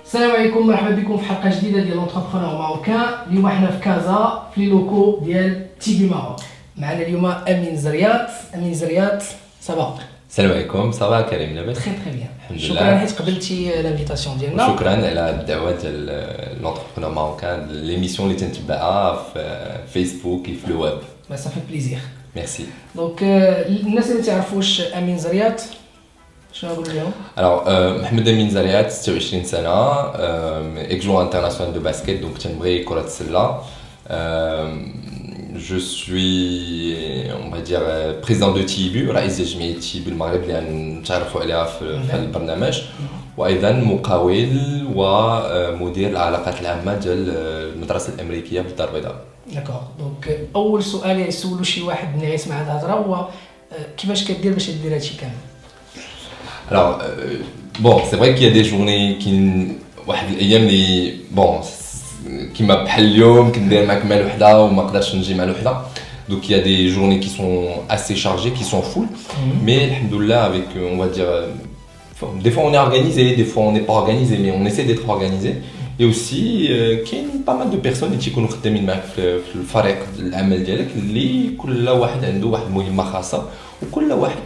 السلام عليكم، مرحبا بكم في حلقه جديده ديال لونتربرونور ماروكان. اليوم حنا في كازا في لي لوكو ديال تيبي ماروك. معنا اليوم امين زريات صباح. السلام عليكم، صباح كريم لاباس؟ تري بيان، الحمد لله. شكرا حيت قبلتي لانفيتاسيون ديالنا. شكرا على الدعوه ديال لونتربرونور ماروكان، ليميسيون اللي تنتبعها في فيسبوك في لو ويب. Ça fait plaisir. Merci. دونك الناس اللي ما تعرفوش امين زريات شنو نقول لهم؟ Alors, محمد أمين زريات 26 سنة، joueur international de basket, donc تنبغي كرة السلة. Je suis, on va dire, président de TIBU, رئيس جمعية TIBU المغرب اللي نتعرفوا عليها في هذا البرنامج، وأيضا مقاول ومدير العلاقات العامة ديال المدرسة الأمريكية في الدار البيضاء. داكوغ، دونك أول سؤال يسولو شي واحد ملي غيسمع هاد الهضرة هو كيفاش كدير باش دير هادشي كامل؟ Alors, bon, c'est vrai qu'il y a des journées واحد الايام اللي bon كيما بحال اليوم كندير معاك مع الوحده وما نقدرش نجي مع الوحده. Donc il y a des journées qui sont assez chargées, qui sont full, mais alhamdoulilah avec on va dire des fois on est organisé, des fois on n'est pas organisé, mais on essaie d'être organisé. Et aussi كاين pas mal de personnes اللي تيكونوا خدامين معاك في الفريق العمل ديالك اللي كل واحد عنده واحد المهمه خاصه وكل واحد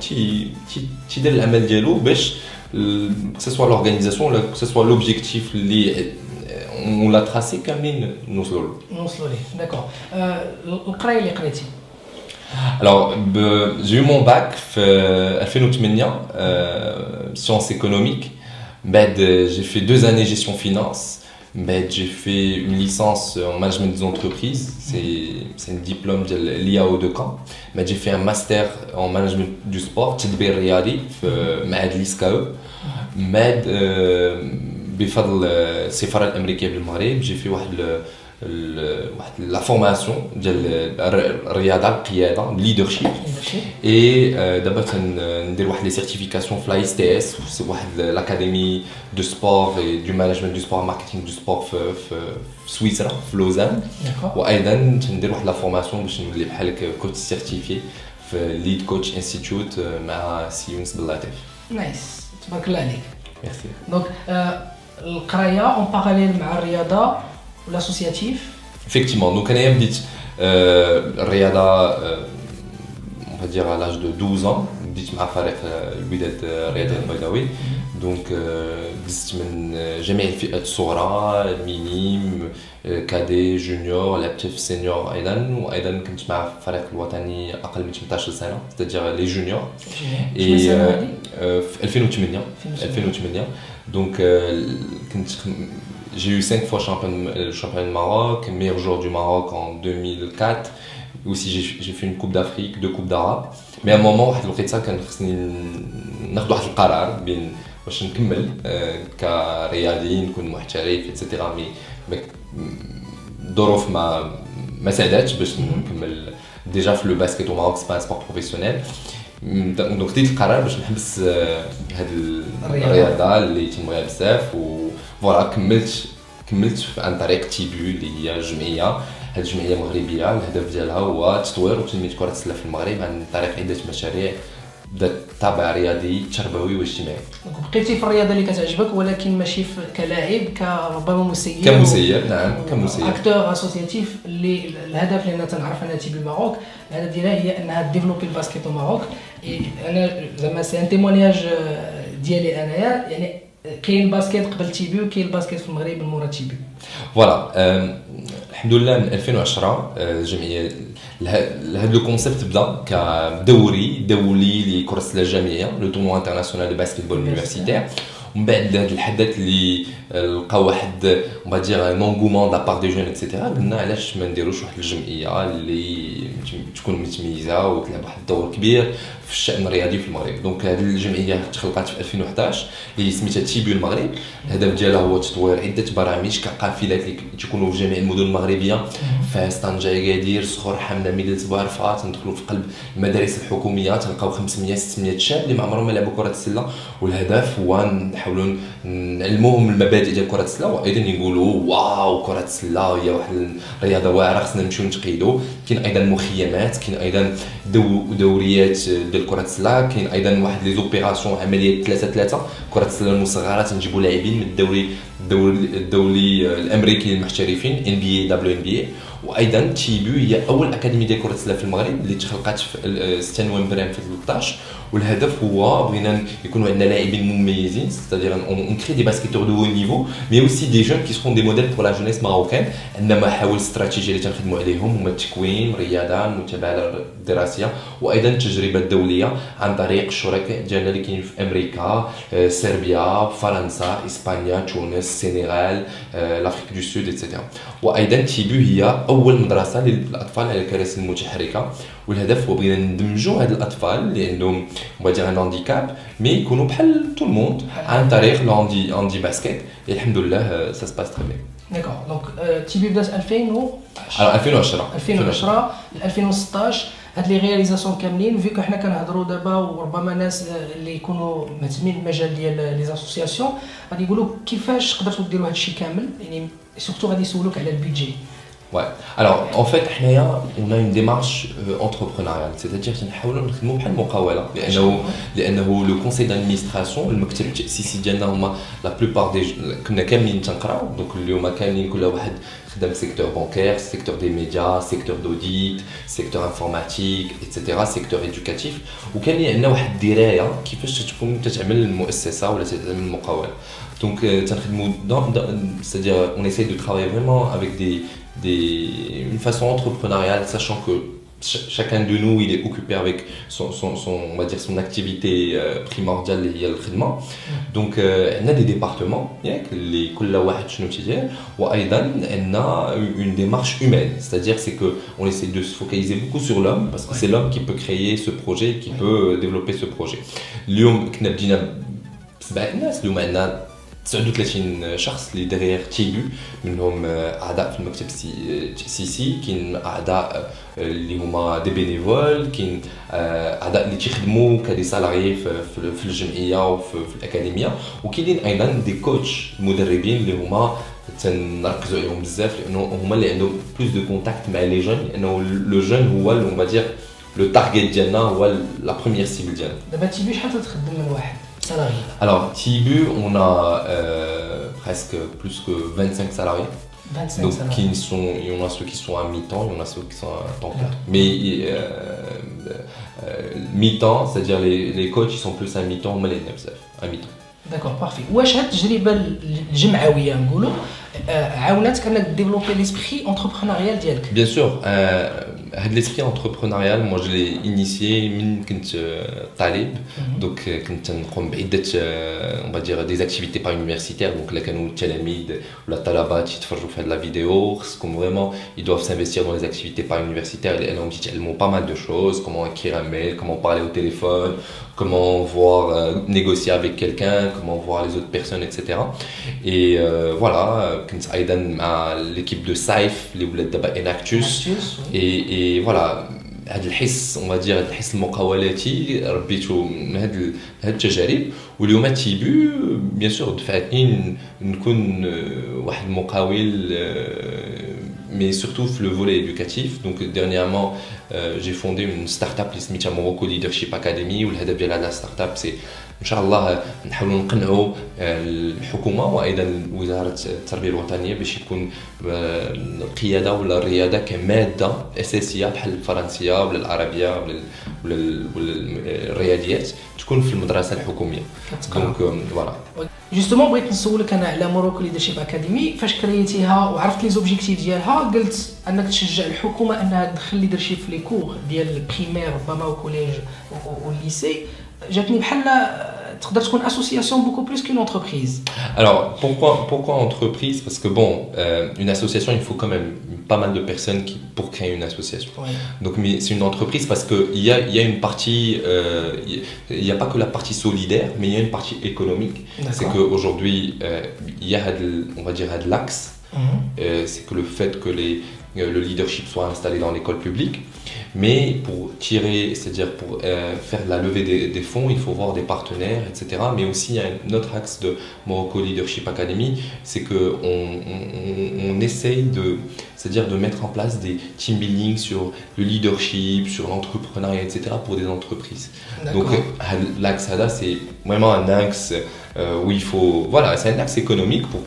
تيدير العمل ديالو باش que ce soit l'organisation que ce soit l'objectif اللي on l'a tracé كاملين نوصلوا ليه. داكوغ، القرايه اللي قريتي؟ Alors, j'ai eu mon bac en 2008, sciences économiques. J'ai fait 2 années gestion finance. J'ai fait une licence en management des entreprises. C'est un diplôme de l'IAO de Caen. J'ai fait un master en management du sport, تدبير رياضي في معهد الإسكاو. بفضل السفارة الأمريكية بالمغرب j'ai fait la formation ديال الرياضه القياده leadership et دابا تندير واحد لي certifications في لا STS c'est واحد l'académie de sport et du management du sport marketing du sport في سويسرا في لوزان. وايضا تندير واحد لا فورماسيون باش نولي بحالك كوتش سيرتيفي في ليد كوتش انستيتيوت مع سيونس بلاتيف. نايس، تبارك الله عليك. ميرسي. دونك القرايه اون باراليل مع الرياضه l'associatif. Effectivement, donc أنا بديت الرياضة on va dire à l'âge de 12 ans. بديت مع فريق الوداد الرياضي البيضاوي. دونك دزت من جميع الفئات الصغرى، مينيم، كادي، جونيور، لعبت في السينيور أيضا، وأيضا كنت مع الفريق الوطني أقل من 18 سنة، c'est-à-dire les juniors. في 2008. Donc j'ai eu 5 fois champion de Maroc, meilleur joueur du Maroc en 2004. Aussi j'ai fait une coupe d'Afrique, 2 coupes d'Arabes. Mais à un moment واحد الوقيته كان خصني ناخذ واحد القرار بين واش نكمل كرياضي نكون محترف ايتترا. مي الظروف ما ساعداتش باش نكمل ديجا في لو باسكيت او ماروك، سي با سبور بروفيسيونيل. دونك خديت القرار باش نحبس هاد الرياضه اللي تنبغيها بزاف، و فوالا كملت عن طريق تيبو اللي هي جمعيه. هذه الجمعيه مغربيه الهدف ديالها هو تطوير وتنميه كره السله في المغرب عن طريق عده مشاريع ذات طابع رياضي تربوي واجتماعي. بقيتي في الرياضه اللي كتعجبك ولكن ماشي كلاعب، كربما مسير. كمسير، نعم كمسير. اكتور اسوسياتيف اللي الهدف اللي انا تنعرف انا تيبي ماروك الهدف ديالها هي انها ديفلوبي الباسكيت او ماروك. انا زعما سي ان تيمونياج ديالي انايا، يعني كاين باسكيت قبل تيبي وكاين الباسكيت في المغرب من مورا تيبي. فوالا الحمد لله من 2010 الجمعيه هذا لو كونسيبت بدا كدوري دولي لكره السله الجامعيه، لو تورنوا انترناسيونال دو باسكيتبول يونيفرسيتير. ومن بعد هذا الحدث اللي لقى واحد اون فادير ان انغومون لا بار دي جون اكسيتيرا، قلنا علاش ما نديروش واحد الجمعيه اللي تكون متميزه وتلعب واحد الدور كبير في الشأن الرياضي في المغرب. دونك هذه الجمعيه تخلقات في 2011 اللي سميتها تيبيو المغرب. الهدف ديالها هو تطوير عده برامج كقافلات اللي تكونوا في جميع المدن المغربيه، فاس، طنجة، أكادير، صخور، حمله، ميدلز، بوعرفه، تندخلوا في قلب المدارس الحكوميه، تلقاو 500 600 شاب اللي ما عمرهم ما لعبوا كره السله والهدف هو نحاولوا نعلموهم المبادئ ديال كره السله وايضا يقولوا واو كره السله هي واحد الرياضه واعره خصنا نمشيو نتقيدوا. كاين ايضا مخيمات كاين ايضا دوريات ديال كره السله كاين ايضا واحد لي زوبيراسيون عمليات 3-3 كره السله المصغره تنجيبوا لاعبين من الدولي الامريكي المحترفين NBA WNBA. وايضا تيبو هي اول اكاديميه ديال كره السله في المغرب اللي تخلقات في 6 نوفمبر 2013 والهدف هو بغينا يكونوا عندنا لاعبين مميزين c'est-à-dire on crée des basketteurs de haut niveau mais aussi des jeunes qui seront des modèles pour la jeunesse marocaine. عندنا محاور استراتيجيه اللي تنخدموا عليهم هما التكوين الرياضه المتابعه الدراسيه وايضا التجربه الدوليه عن طريق الشركاء ديالنا اللي كاينين في امريكا صربيا فرنسا اسبانيا تونس السنغال لافريك دو سود ايتترا. وايضا تيبو هي اول مدرسه للاطفال على الكراسي المتحركه والهدف هو بغينا ندمجوا هاد الاطفال اللي عندهم بغينا ان هانديكاب مي يكونوا بحال تو الموند عن طريق الهاندي باسكيت. الحمد لله سا سباس تري بيان. داكور دونك تيبي بدات 2010 ل 2016 هاد لي رياليزاسيون كاملين فيكو حنا كنهضروا دابا وربما ناس اللي يكونوا مهتمين بالمجال ديال لي زاسوسياسيون غادي يقولوا كيفاش قدرتوا ديروا هاد الشيء كامل يعني سورتو غادي يسولوك على البيدجي. Ouais. Alors en fait on a une démarche entrepreneuriale, c'est-à-dire نحاولوا نخدموا بحال المقاولة لأنه le conseil d'administration المكتب التأسيسي ديالنا هما la plupart des كنا كاملين تنقراو دونك اليوم كاملين كل واحد خدام secteur bancaire, secteur des médias, secteur d'audit, secteur informatique, etc. secteur éducatif وكان عندنا واحد الدراية كيفاش تكون تتعمل المؤسسة ولا تتعمل المقاولة. Donc c'est-à-dire on essaie de travailler vraiment avec une façon entrepreneuriale, sachant que chacun de nous il est occupé avec on va dire son activité primordiale liée au traitement. Donc on a des départements les كل واحد شنو تيدير وايضا on a une démarche humaine, c'est-à-dire c'est que on essaie de se focaliser beaucoup sur l'homme parce que c'est l'homme qui peut créer ce projet, qui peut développer ce projet. اليوم كنا بدينا بسبع الناس اليوم عندنا 39 شخص اللي داير تيبو منهم اعضاء في المكتب التاسيسي كاين اعضاء اللي هما دي بينيفول كاين اعضاء اللي تيخدموا كدي سالاريي في الجمعيه وفي الاكاديميه وكاينين ايضا دي كوتش مدربين اللي هما تنركزوا عليهم بزاف لانه هما اللي عندهم بلوس دو كونتاكت مع لي جون لانه لو جون هو اون فادير لو تارجت ديالنا هو لا بروميير سيبل ديالنا. دابا تيبو شحال تخدم من واحد salariés? Alors, Tibu, on a presque plus que 25 salariés. 25 donc, salariés. il y en a ceux qui sont à mi-temps, il y en a ceux qui sont à temps plein. Mais mi-temps, c'est-à-dire les coachs, ils sont plus à mi-temps, mais les à mi-temps. D'accord, parfait. واش هاد التجربه الجمعويه نقولوا عاوناتك انك ديفلوبي ليسبري انتربرونيال ديالك؟ Bien sûr, l'esprit entrepreneurial, moi je l'ai initié من كنت طالب donc كنت نقوم بعدة on va dire des activités par universitaires donc là كانوا التلاميذ ولا الطلبه تيتفرجوا في هاد لا فيديو خصكم vraiment ils doivent s'investir dans les activités par universitaires لانهم تيتعلموا pas mal de choses comment écrire un mail comment parler au téléphone comment voir négocier avec quelqu'un comment voir les autres personnes etc. et voilà كنت ايضا مع l'équipe de سايف اللي ولات دابا اناكتوس et voilà هذا الحس on va dire هذا الحس المقاولاتي ربيته من هاد التجارب واليوم تيبو بيان سور دفعتني نكون واحد المقاول mais surtout le volet éducatif. Donc dernièrement j'ai fondé une start-up اللي سميتها Morocco Leadership Academy والهدف ديال هذا الستارت-اب سي ان شاء الله نحاولوا نقنعوا الحكومه وايضا وزاره التربيه الوطنيه باش يكون القياده ولا الرياده كماده اساسيه بحال الفرنسيه ولا العربيه ولا الرياضيات تكون في المدرسه الحكوميه. دونك فوالا جوستومون بغيت نسولك انا على موروكو ليدرشيب اكاديمي فاش كريتيها وعرفت لي زوبجيكتيف ديالها قلت انك تشجع الحكومه انها تدخل ليدرشيب في لي كور ديال البريمير ربما وكوليج والليسي جاتني بحال تقدر تكون association beaucoup plus qu'une entreprise. Alors pourquoi entreprise? Parce que bon, une association il faut quand même pas mal de personnes pour créer une association. Ouais. Donc mais c'est une entreprise parce que il y a une partie il y a pas que la partie solidaire mais il y a une partie économique. D'accord. C'est que aujourd'hui il y a on va dire l'axe. C'est que le fait que le leadership soit installé dans l'école publique. Mais pour tirer, c'est-à-dire pour faire de la levée des fonds, il faut voir des partenaires, etc. Mais aussi, il y a un autre axe de Morocco Leadership Academy, c'est qu'on essaye c'est-à-dire de mettre en place des team building sur le leadership, sur l'entrepreneuriat, etc. pour des entreprises. Donc l'axe ADA, c'est vraiment un axe où il faut... Voilà, c'est un axe économique pour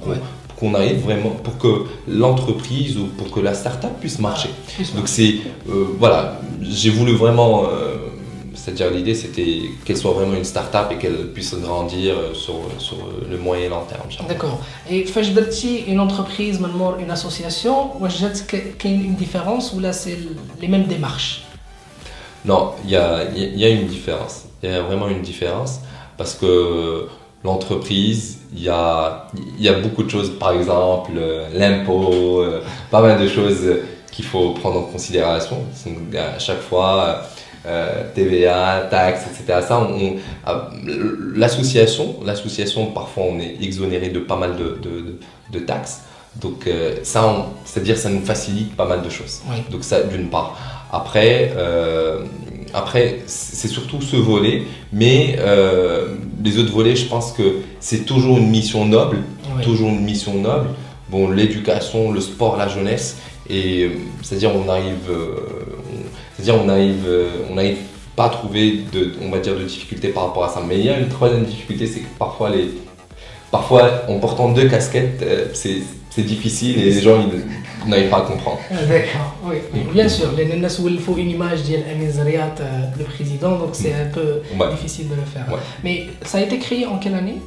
qu'on arrive vraiment, pour que l'entreprise ou pour que la start-up puisse marcher. Donc c'est... voilà, j'ai voulu vraiment... c'est-à-dire l'idée c'était qu'elle soit vraiment une start-up et qu'elle puisse grandir sur le moyen et long terme. D'accord. Et فاش درتي une entreprise من مور une association, واش جات كاين une différence ou là c'est les mêmes démarches? Non, il y a une différence. Il y a vraiment une différence parce que l'entreprise, il y a beaucoup de choses, par exemple l'impôt, pas mal de choses qu'il faut prendre en considération. Donc, à chaque fois, TVA, taxes, etc. Ça, l'association, parfois on est exonéré de pas mal de taxes. Donc ça, c'est-à-dire ça nous facilite pas mal de choses. Oui. Donc ça, d'une part. Après, c'est surtout ce volet, mais les autres volets, je pense que c'est toujours une mission noble, toujours une mission noble. Bon, l'éducation, le sport, la jeunesse, et c'est-à-dire on n'arrive pas à trouver on va dire de difficultés par rapport à ça. Mais il y a une troisième difficulté, c'est que parfois en portant deux casquettes, c'est difficile et les gens ils n'arrivent pas à comprendre. D'accord, oui. Bien sûr, les gens où il faut une image d'Amin Zariat, le président, donc c'est un peu difficile de le faire. Ouais. Mais ça a été créé en quelle année?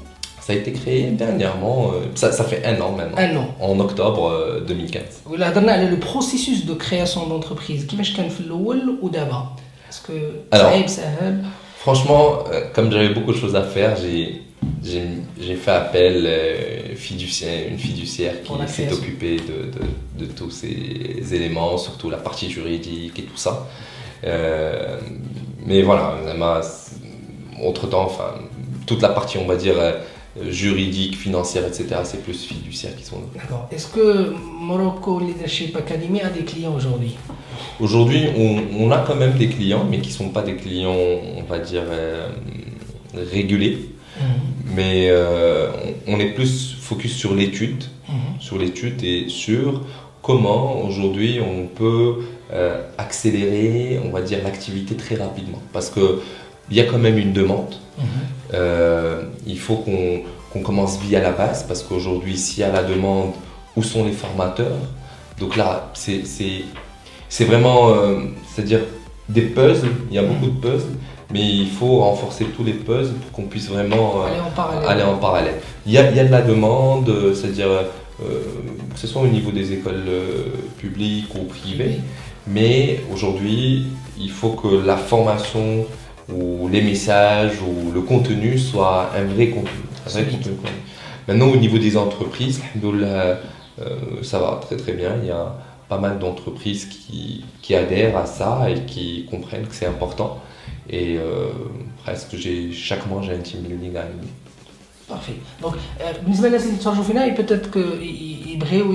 Ça a été créé dernièrement, ça fait 1 an maintenant. 1 an. En octobre 2015. ولا هضرنا على le processus de création d'entreprise كيفاش كان في الأول ودابا؟ Est-ce que صعيب سهل؟ Franchement, comme j'avais beaucoup de choses à faire, j'ai fait appel une fiduciaire qui s'est occupée de tous ces éléments, surtout la partie juridique et tout ça. Mais voilà, entre-temps, enfin, toute la partie, on va dire, juridique, financière, etc., c'est plus fiduciaires qui sont là. D'accord. Est-ce que Morocco Leadership Academy a des clients aujourd'hui? Aujourd'hui, on a quand même des clients, mais qui ne sont pas des clients, on va dire, régulés. Mais on est plus focus sur l'étude, et sur comment aujourd'hui on peut accélérer, on va dire, l'activité très rapidement. Parce qu'il y a quand même une demande. Il faut qu'on commence via la base, parce qu'aujourd'hui, s'il y a la demande, où sont les formateurs? Donc là, c'est vraiment, c'est-à-dire des puzzles, il y a beaucoup de puzzles. Mais il faut renforcer tous les puzzles pour qu'on puisse vraiment aller en parallèle. Il y a de la demande, c'est-à-dire que ce soit au niveau des écoles publiques ou privées, mais aujourd'hui, il faut que la formation ou les messages ou le contenu soit un vrai contenu. Maintenant, au niveau des entreprises, ça va très très bien. Il y a pas mal d'entreprises qui adhèrent à ça et qui comprennent que c'est important. Et presque chaque mois j'ai un team building à animer. Parfait. Donc بالنسبه للناس اللي يتفرجوا فينا peut-être que يبغيو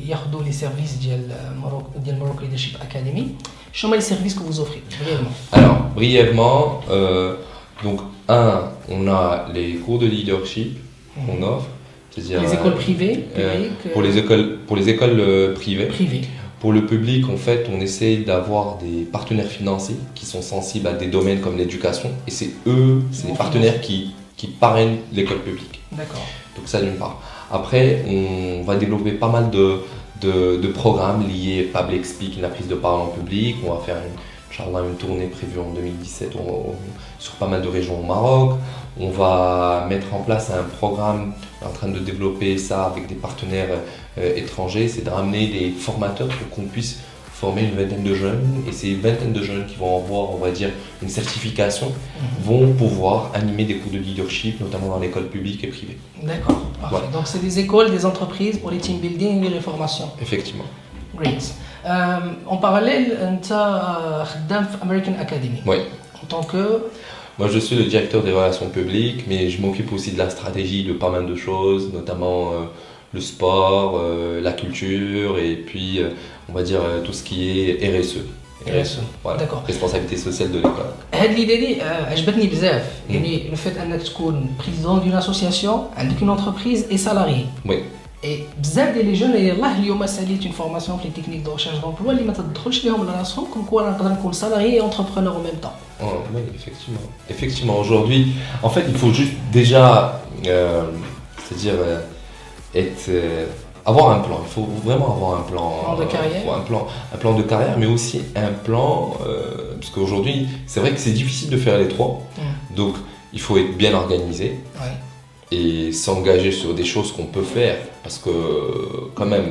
ياخذوا les services ديال Morocco Leadership Academy. شنو هما les services que vous offrez brièvement? Alors brièvement, donc on a les cours de leadership qu'on offre, c'est-à-dire les écoles privées, pour les écoles privées. Pour le public, en fait, on essaye d'avoir des partenaires financiers qui sont sensibles à des domaines comme l'éducation. Et c'est les partenaires qui parrainent l'école publique. D'accord. Donc ça d'une part. Après, on va développer pas mal de programmes liés à public speaking, la prise de parole en public. On va faire une tournée prévue en 2017 sur pas mal de régions au Maroc. On va mettre en place un programme, en train de développer ça avec des partenaires étrangers, c'est de ramener des formateurs pour qu'on puisse former une vingtaine de jeunes. Et ces vingtaines de jeunes qui vont avoir, on va dire, une certification, vont pouvoir animer des cours de leadership, notamment dans l'école publique et privée. D'accord, parfait. Ouais. Donc c'est des écoles, des entreprises pour les team building et les formations. Effectivement. Great. En parallèle, tu as American Academy. Oui. En tant que... Moi, je suis le directeur des relations publiques, mais je m'occupe aussi de la stratégie de pas mal de choses, notamment le sport, la culture et puis, on va dire, tout ce qui est RSE. Voilà, D'accord. responsabilité sociale de l'école. هاد l'idée دي عجبتني بزاف يعني le fait انك تكون président d'une association عندك une entreprise et salarié Oui. et بزاف ديال لي جون يلاه اليوم ساليت une formation في les techniques de recherche d'emploi اللي ما تدخلش ليهم لراسهم comme quoi نقدر نكون salarié et entrepreneur en même temps. Oh, oui, effectivement. Effectivement, aujourd'hui, en fait, il faut juste déjà, c'est-à-dire être, avoir un plan. Il faut vraiment avoir un plan. Plan de carrière. Un plan de carrière, mais aussi un plan, parce qu'aujourd'hui, c'est vrai que c'est difficile de faire les trois. Donc, il faut être bien organisé. Ouais. Et s'engager sur des choses qu'on peut faire parce que quand même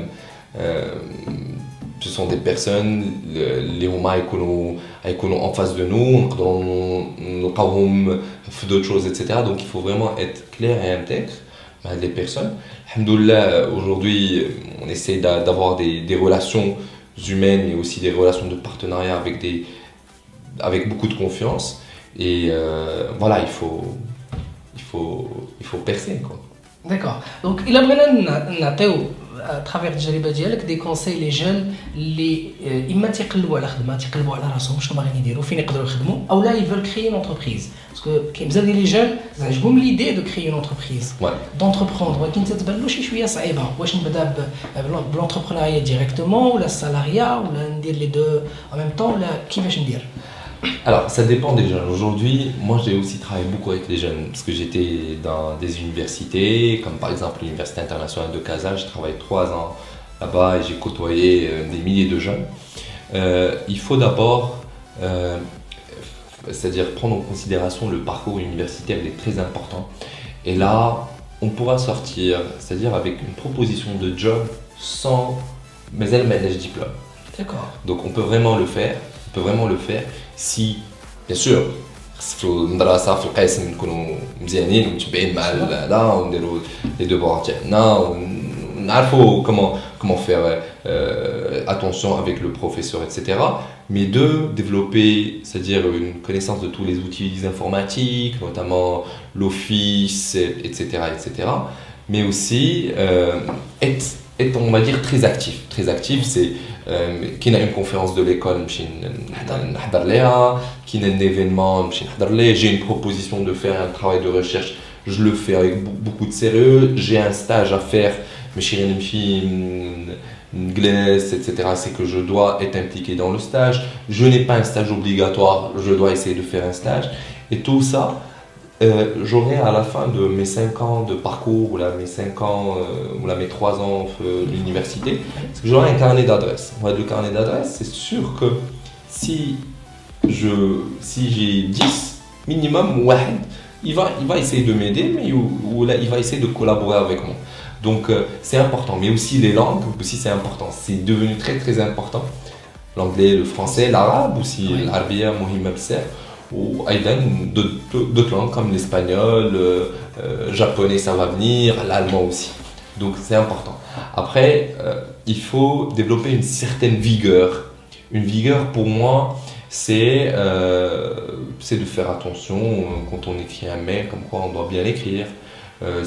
ce sont des personnes les huma يكونوا en face de nous نلقاوهم في d'autres choses etc. Donc il faut vraiment être clair et intègre avec les personnes. Alhamdoulilah, aujourd'hui on essaie d'avoir des relations humaines et aussi des relations de partenariat avec beaucoup de confiance et voilà, il faut percer quoi. D'accord. Donc il a بغينا نعطيو ترافير التجربه ديالك دي كونساي لي جون اللي اما تيقلبوا على خدمه تيقلبوا على راسهم شنو باغيين يديروا فين يقدروا يخدموا او لا يفول كريي اون انتربريز باسكو كاين بزاف ديال لي جون عجبهم ليدي دو كريي اون انتربريز دونتربروندر ولكن تتبان له شي شويه صعيبه واش نبدا بلونتربرونيا ديريكتومون ولا السالاريا ولا ندير لي دو en même temps ولا كيفاش ندير. Alors, ça dépend des jeunes. Aujourd'hui, moi j'ai aussi travaillé beaucoup avec les jeunes parce que j'étais dans des universités, comme par exemple l'Université internationale de Casa. J'ai travaillé 3 ans là-bas et j'ai côtoyé des milliers de jeunes. Il faut d'abord, c'est-à-dire prendre en considération le parcours universitaire, il est très important. Et là, on pourra sortir, c'est-à-dire avec une proposition de job sans mais elle manage diplôme. D'accord. Donc on peut vraiment le faire. On peut vraiment le faire si, bien sûr, في المدرسة في القسم نكونوا مزيانين ومتبعين مع هذا ونديروا les devoirs تاعنا ونعرفوا comment faire attention avec le professeur etc. Mais deux, développer, c'est-à-dire une connaissance de tous les outils informatiques, notamment l'Office, etc., etc. Mais aussi être, on va dire, très actif. Très actif, c'est qu'il y a une conférence de l'école, qu'il y a un événement, j'ai une proposition de faire un travail de recherche, je le fais avec beaucoup de sérieux, j'ai un stage à faire, etc. C'est que je dois être impliqué dans le stage, je n'ai pas un stage obligatoire, je dois essayer de faire un stage, et tout ça, j'aurai à la fin de mes 5 ans de parcours, ou là, mes 5 ans, ou là, mes 3 ans de l'université, j'aurai un carnet d'adresses. Le carnet d'adresses, c'est sûr que si j'ai 10, minimum, il va essayer de m'aider, mais ou là, il va essayer de collaborer avec moi. Donc c'est important, mais aussi les langues, aussi c'est important, c'est devenu très très important. L'anglais, le français, l'arabe aussi, l'arabia, mohimma bsef. Ou d'autres langues comme l'espagnol, japonais ça va venir, l'allemand aussi. Donc c'est important. Après, il faut développer une certaine vigueur. Une vigueur pour moi, c'est de faire attention quand on écrit un mail, comme quoi on doit bien l'écrire.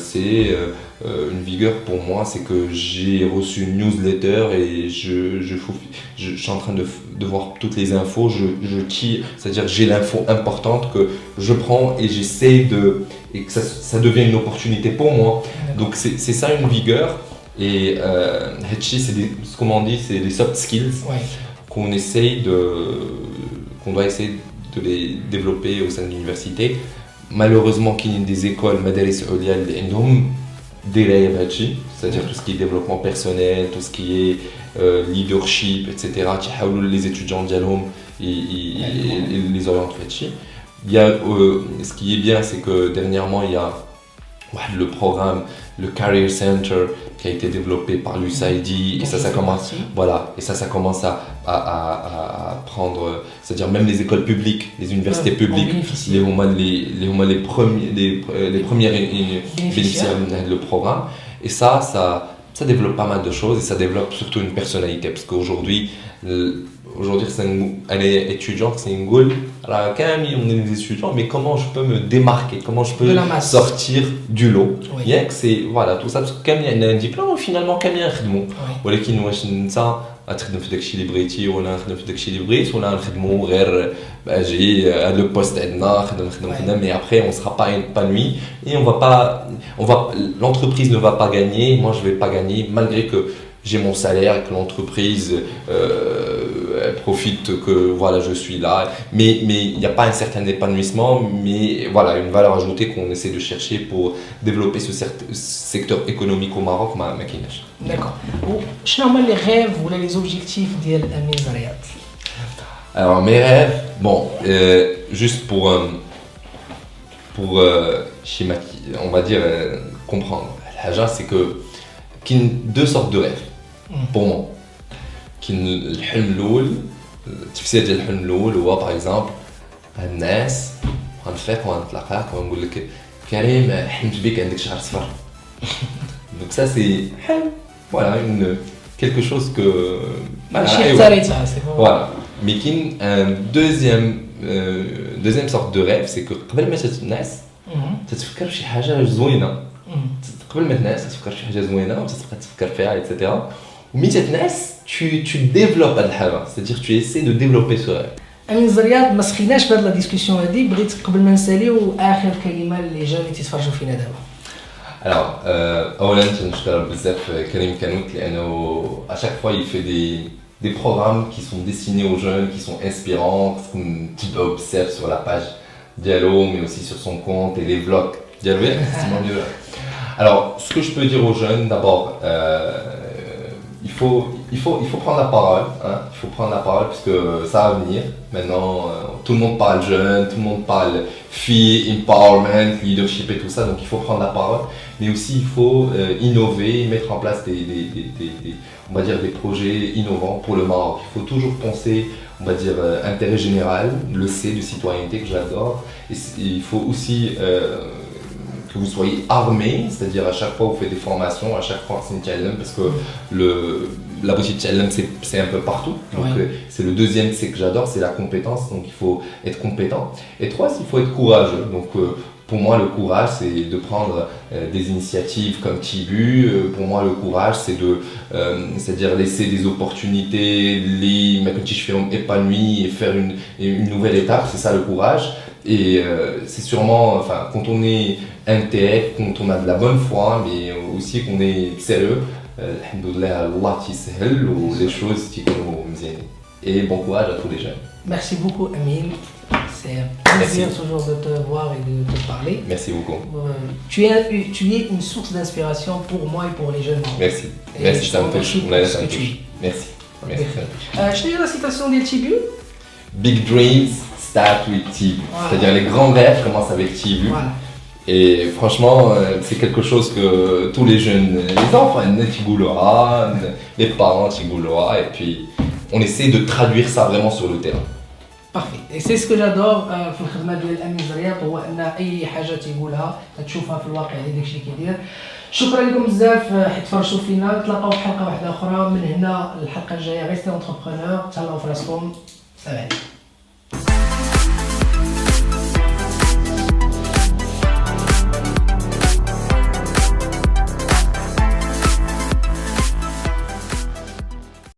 C'est une vigueur pour moi, c'est que j'ai reçu une newsletter et je suis en train de voir toutes les infos, je tire, c'est-à-dire que j'ai l'info importante que je prends et j'essaie et que ça devienne une opportunité pour moi. Donc c'est ça une vigueur et ce qu'on m'en dit, c'est des soft skills qu'on doit essayer de les développer au sein de l'université. Malheureusement qu'il y a des écoles madaris oulia اللي عندهم درايه بهادشي, c'est-à-dire tout ce qui est développement personnel, tout ce qui est leadership, etc. تيحاولوا les étudiants ديالهم les orientent في هادشي. Il y a ce qui est bien, c'est que dernièrement il y a le programme, le Career Center qui a été développé par l'USAID et ça commence, voilà, et ça commence à prendre, c'est-à-dire même les écoles publiques, les universités publiques, les premiers bénéficiaires de programme, et ça développe pas mal de choses et ça développe surtout une personnalité parce qu'aujourd'hui elle est étudiante, c'est une goal. Alors quand même on est des étudiants, mais comment je peux me démarquer, comment je peux sortir du lot. Bien que c'est voilà tout ça parce que quand il y a un diplôme finalement quand il y a un khidmou. ولكن واش انت غتخدم في داكشي اللي بغيتي ولا نخدم في داكشي اللي بغيت ولا نخدمو غير اجي هذا لو بوست عندنا خدم mais après on sera pas épanoui et l'entreprise ne va pas gagner, moi je vais pas gagner malgré que j'ai mon salaire, que l'entreprise elle profite que voilà je suis là, mais il n'y a pas un certain épanouissement, mais voilà une valeur ajoutée qu'on essaie de chercher pour développer ce secteur économique au Maroc ما كايناش. D'accord. شنو هما لي rêves ولا les objectifs ديال أمين زريات؟ Alors mes rêves, bon, juste pour schématiser, on va dire comprendre. الحاجة c'est que qu'il y a deux sortes de rêves pour moi. كاين الحلم الاول التفسير ديال الحلم الاول هو باغ اكزومبل الناس غنفيق ونتلاقاك ونقول لك كريم حلمت بك عندك شعر صفر. Donc ça c'est voilà quelque chose que voilà. Mais كاين deuxième sorte de rêve c'est que قبل ما تتنعس تتفكر شي حاجه زوينه قبل ما تنعس تتفكر شي حاجه زوينه وتتبقى تفكر فيها ايتترا وملي تتنعس tu développes هاد الحاجه c'est-à-dire tu essaies de développer ce rêve. أمين زريات ما سخيناش بهاد لا ديسكسيون هادي بغيت قبل ما نساليو آخر كلمة اللي جاو اللي تيتفرجوا فينا دابا. Alors اولا تنشكر بزاف كريم كانوت لانه à chaque fois il fait des programmes qui sont destinés aux jeunes qui sont inspirants comme tu peux observer sur la page Diallo mais aussi sur son compte et les vlogs Diallo c'est mon mieux. Alors ce que je peux dire aux jeunes d'abord il faut prendre la parole, hein. Il faut prendre la parole parce que ça va venir. Maintenant, tout le monde parle jeune, tout le monde parle fille, empowerment, leadership et tout ça. Donc il faut prendre la parole, mais aussi il faut innover, mettre en place on va dire des projets innovants pour le Maroc. Il faut toujours penser, on va dire intérêt général, le C de citoyenneté que j'adore. Et il faut aussi que vous soyez armé, c'est-à-dire à chaque fois vous faites des formations, à chaque fois c'est une challenge parce que la boutique challenge c'est un peu partout. Donc c'est le deuxième C que j'adore, c'est la compétence, donc il faut être compétent. Et trois, il faut être courageux. Donc pour moi le courage c'est de prendre des initiatives comme Tibu. Pour moi le courage c'est-à-dire laisser des opportunités, les épanouis et faire une nouvelle étape, c'est ça le courage. Et c'est sûrement, enfin, quand on est intègre, quand on a de la bonne foi, mais aussi qu'on est sérieux, alhamdoulilah, Allah t'yissahel ou les choses qui nous mzien. Et bon courage à tous les jeunes. Merci beaucoup Amine, c'est un plaisir toujours de te voir et de te parler. Merci beaucoup. Tu es une source d'inspiration pour moi et pour les jeunes. Merci. Merci, je t'aime. Merci. شنو هي لا سيتاسيون ديال تيبيو؟ Big dreams start with Tibu. C'est-à-dire les grands rêves commencent avec Tibu. Voilà. Et franchement, c'est quelque chose que tous les jeunes, les enfants, les parents, et puis on essaie de traduire ça vraiment sur le terrain. Parfait. Et c'est ce que j'adore في الخدمة ديال أمين زريات هو أن أي حاجة تيقولها تشوفها في الواقع داكشي اللي كيدير. شكرا لكم بزاف حيت تفرجتوا فينا، نتلاقاو في حلقة واحدة أخرى من هنا الحلقة الجاية. ريستي انتربرونور، تهلاو في راسكم، سلام.